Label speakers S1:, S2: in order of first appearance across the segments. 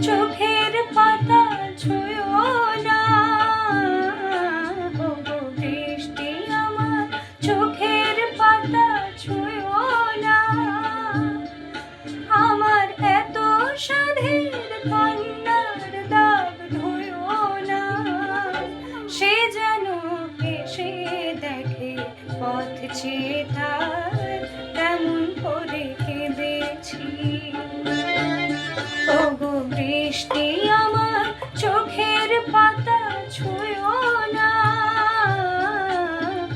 S1: চোখের পাতা ছুঁয়ো না, ওগো বৃষ্টি আমার চোখের পাতা ছুঁয়ো না। আমার এত সাধের কান্নার দাগ ধুয়ো না, সে যেন এসে দেখে পথ চেয়ে তার তেমন করে কেঁদেছি। ওগো বৃষ্টি আমার চোখের পাতা ছুঁয়ো না,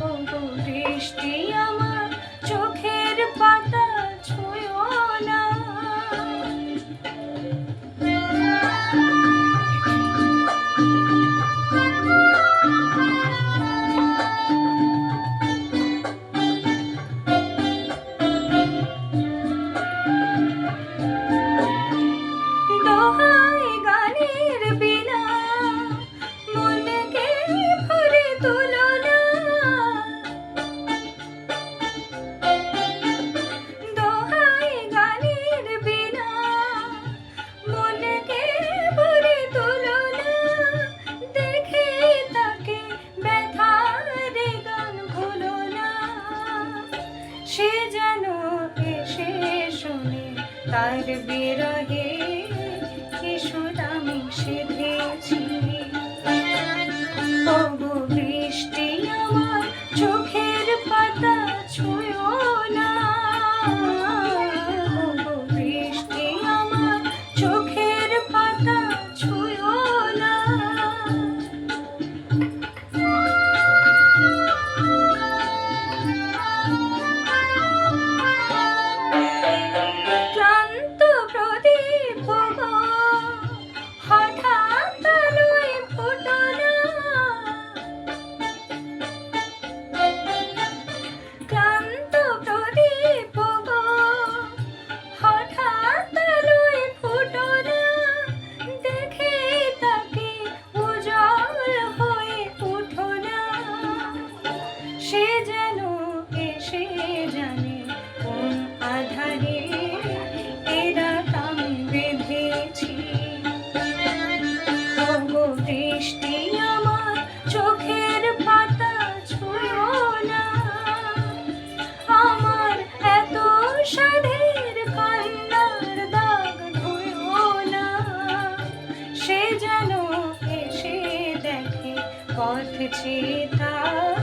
S1: ওগো বৃষ্টি আমার চোখের পাতা ছুঁয়ো না। দোহাই গানের বিনা মনকে ভরে তোলো না, দোহাই গানের বিনা মনকে ভরে তোলো না। দেখে তাকে ব্যথার গান ভুলো না, সে যেন এসে শোনে তার বিরহে কিশোর আমি সেধেছি। ওগো বৃষ্টি আমার চোখের পাতা ছুঁয়ো না, ওগো বৃষ্টি আমার চোখের পাতা ছুঁয়ো না। ক্লান্ত প্রদীপ গো হঠাৎ আলোয় ফুটো না, ক্লান্ত প্রদীপ গো হঠাৎ আলোয় ফুটো না। দেখে তাকে উজ্জ্বল হয়ে উঠো না, সে যেন এসে জানে কোন আধারে এরা আমি বেঁধেছি। ওগো বৃষ্টি আমার চোখের পাতা ছুঁয়ো না, আমার এত সাধের কান্নার দাগ ধুয়ো না, সে যেন এসে দেখে পথ চেয়ে তার